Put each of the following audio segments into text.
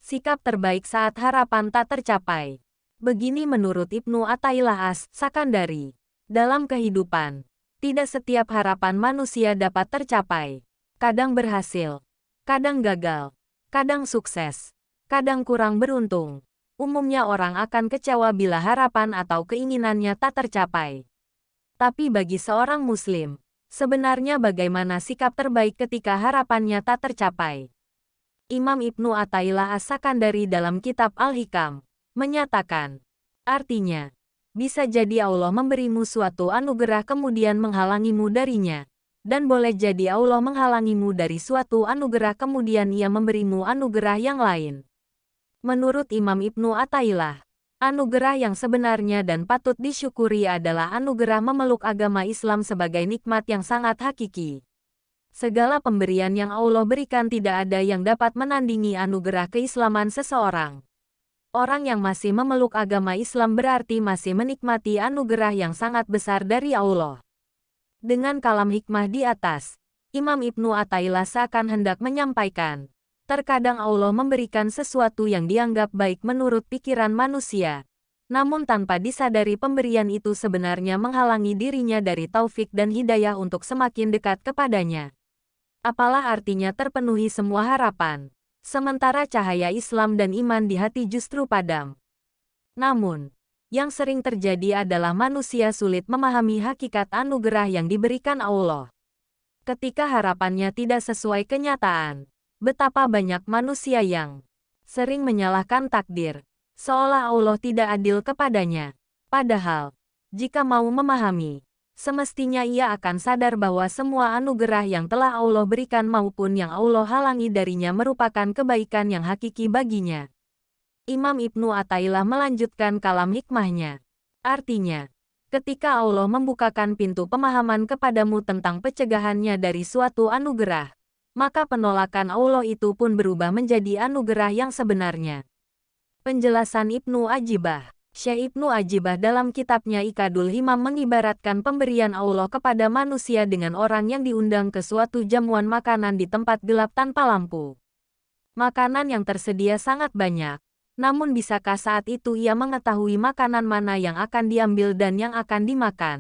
Sikap terbaik saat harapan tak tercapai. Begini menurut Ibnu Athaillah As-Sakandari. Dalam kehidupan, tidak setiap harapan manusia dapat tercapai. Kadang berhasil, kadang gagal, kadang sukses, kadang kurang beruntung. Umumnya orang akan kecewa bila harapan atau keinginannya tak tercapai. Tapi bagi seorang Muslim, sebenarnya bagaimana sikap terbaik ketika harapannya tak tercapai? Imam Ibnu Athaillah As-Sakandari dalam kitab Al-Hikam menyatakan, artinya, bisa jadi Allah memberimu suatu anugerah kemudian menghalangimu darinya, dan boleh jadi Allah menghalangimu dari suatu anugerah kemudian Ia memberimu anugerah yang lain. Menurut Imam Ibnu Athaillah, anugerah yang sebenarnya dan patut disyukuri adalah anugerah memeluk agama Islam sebagai nikmat yang sangat hakiki. Segala pemberian yang Allah berikan tidak ada yang dapat menandingi anugerah keislaman seseorang. Orang yang masih memeluk agama Islam berarti masih menikmati anugerah yang sangat besar dari Allah. Dengan kalam hikmah di atas, Imam Ibnu Athaillah seakan hendak menyampaikan, terkadang Allah memberikan sesuatu yang dianggap baik menurut pikiran manusia, namun tanpa disadari pemberian itu sebenarnya menghalangi dirinya dari taufik dan hidayah untuk semakin dekat kepadanya. Apalah artinya terpenuhi semua harapan, sementara cahaya Islam dan iman di hati justru padam. Namun, yang sering terjadi adalah manusia sulit memahami hakikat anugerah yang diberikan Allah. Ketika harapannya tidak sesuai kenyataan, betapa banyak manusia yang sering menyalahkan takdir, seolah Allah tidak adil kepadanya. Padahal, jika mau memahami, semestinya ia akan sadar bahwa semua anugerah yang telah Allah berikan maupun yang Allah halangi darinya merupakan kebaikan yang hakiki baginya. Imam Ibnu Athaillah melanjutkan kalam hikmahnya. Artinya, ketika Allah membukakan pintu pemahaman kepadamu tentang pencegahannya dari suatu anugerah, maka penolakan Allah itu pun berubah menjadi anugerah yang sebenarnya. Penjelasan Ibnu Ajibah. Syekh Ibnu Ajibah dalam kitabnya Iqadul Himam mengibaratkan pemberian Allah kepada manusia dengan orang yang diundang ke suatu jamuan makanan di tempat gelap tanpa lampu. Makanan yang tersedia sangat banyak, namun bisakah saat itu ia mengetahui makanan mana yang akan diambil dan yang akan dimakan?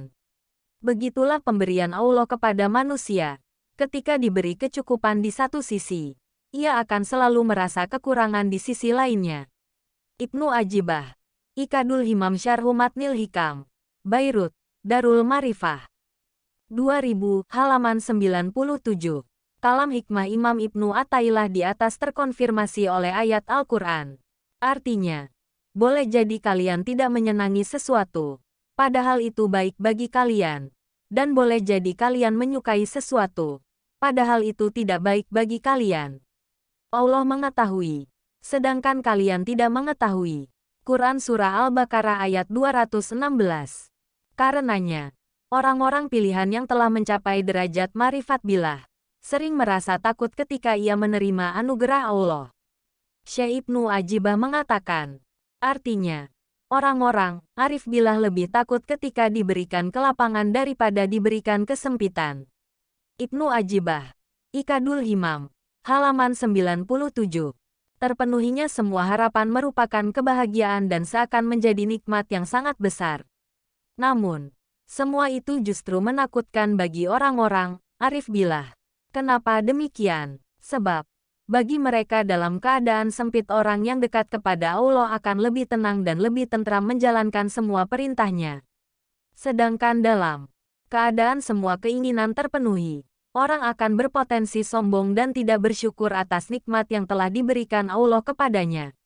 Begitulah pemberian Allah kepada manusia. Ketika diberi kecukupan di satu sisi, ia akan selalu merasa kekurangan di sisi lainnya. Ibnu Ajibah. Iqadul Himam Syarhu Matnil Hikam. Beirut, Darul Marifah. 2000, halaman 97. Kalam hikmah Imam Ibnu Athaillah di atas terkonfirmasi oleh ayat Al-Quran. Artinya, boleh jadi kalian tidak menyenangi sesuatu, padahal itu baik bagi kalian. Dan boleh jadi kalian menyukai sesuatu, padahal itu tidak baik bagi kalian. Allah mengetahui, sedangkan kalian tidak mengetahui. Quran Surah Al-Baqarah ayat 216. Karenanya, orang-orang pilihan yang telah mencapai derajat marifat billah, sering merasa takut ketika ia menerima anugerah Allah. Syekh Ibnu Ajibah mengatakan, artinya, orang-orang arif billah lebih takut ketika diberikan kelapangan daripada diberikan kesempitan. Ibnu Ajibah. Iqadul Himam. Halaman 97. Terpenuhinya semua harapan merupakan kebahagiaan dan seakan menjadi nikmat yang sangat besar. Namun, semua itu justru menakutkan bagi orang-orang arif billah. Kenapa demikian? Sebab, bagi mereka dalam keadaan sempit orang yang dekat kepada Allah akan lebih tenang dan lebih tentram menjalankan semua perintahnya. Sedangkan dalam keadaan semua keinginan terpenuhi, orang akan berpotensi sombong dan tidak bersyukur atas nikmat yang telah diberikan Allah kepadanya.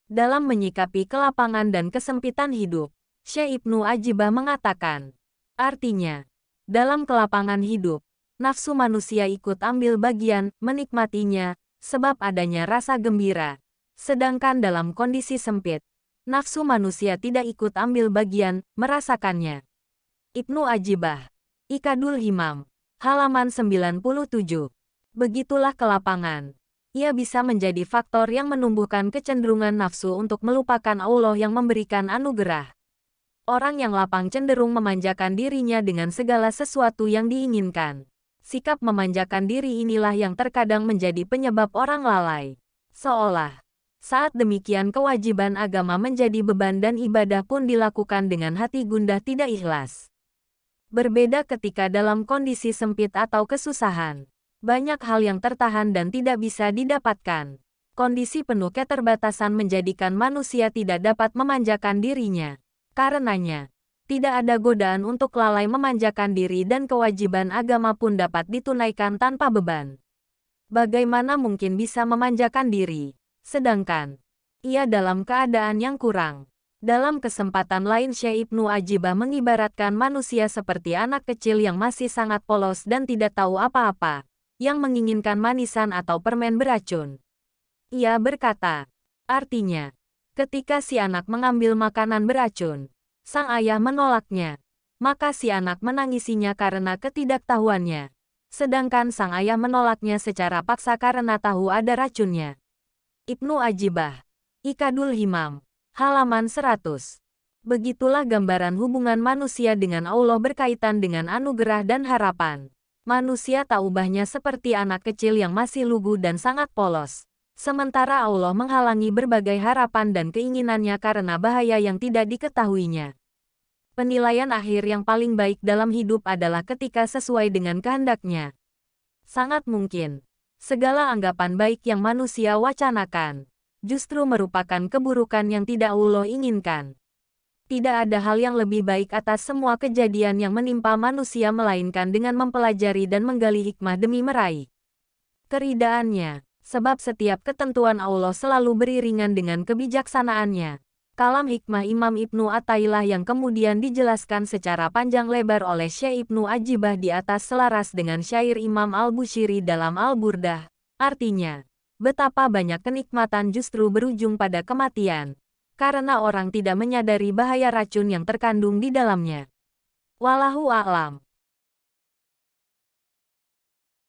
Dalam menyikapi kelapangan dan kesempitan hidup, Syekh Ibnu Ajibah mengatakan, artinya, dalam kelapangan hidup, nafsu manusia ikut ambil bagian, menikmatinya, sebab adanya rasa gembira. Sedangkan dalam kondisi sempit, nafsu manusia tidak ikut ambil bagian, merasakannya. Ibnu Ajibah. Iqadul Himam. Halaman 97. Begitulah kelapangan. Ia bisa menjadi faktor yang menumbuhkan kecenderungan nafsu untuk melupakan Allah yang memberikan anugerah. Orang yang lapang cenderung memanjakan dirinya dengan segala sesuatu yang diinginkan. Sikap memanjakan diri inilah yang terkadang menjadi penyebab orang lalai. Seolah Saat demikian kewajiban agama menjadi beban dan ibadah pun dilakukan dengan hati gundah tidak ikhlas. Berbeda ketika dalam kondisi sempit atau kesusahan. Banyak hal yang tertahan dan tidak bisa didapatkan. Kondisi penuh keterbatasan menjadikan manusia tidak dapat memanjakan dirinya. Karenanya, tidak ada godaan untuk lalai memanjakan diri dan kewajiban agama pun dapat ditunaikan tanpa beban. Bagaimana mungkin bisa memanjakan diri, sedangkan ia dalam keadaan yang kurang? Dalam kesempatan lain Syekh Ibnu Ajibah mengibaratkan manusia seperti anak kecil yang masih sangat polos dan tidak tahu apa-apa, yang menginginkan manisan atau permen beracun. Ia berkata, artinya, ketika si anak mengambil makanan beracun, sang ayah menolaknya, maka si anak menangisinya karena ketidaktahuannya. Sedangkan sang ayah menolaknya secara paksa karena tahu ada racunnya. Ibnu Ajibah, Ikadul Himam, halaman 100. Begitulah gambaran hubungan manusia dengan Allah berkaitan dengan anugerah dan harapan. Manusia tak ubahnya seperti anak kecil yang masih lugu dan sangat polos. Sementara Allah menghalangi berbagai harapan dan keinginannya karena bahaya yang tidak diketahuinya. Penilaian akhir yang paling baik dalam hidup adalah ketika sesuai dengan kehendaknya. Sangat mungkin, segala anggapan baik yang manusia wacanakan, justru merupakan keburukan yang tidak Allah inginkan. Tidak ada hal yang lebih baik atas semua kejadian yang menimpa manusia melainkan dengan mempelajari dan menggali hikmah demi meraih keridaannya. Sebab setiap ketentuan Allah selalu beriringan dengan kebijaksanaannya. Kalam hikmah Imam Ibnu Athaillah yang kemudian dijelaskan secara panjang lebar oleh Syekh Ibnu Ajibah di atas selaras dengan syair Imam Al-Bushiri dalam Al-Burdah. Artinya, betapa banyak kenikmatan justru berujung pada kematian, karena orang tidak menyadari bahaya racun yang terkandung di dalamnya. Wallahu a'lam.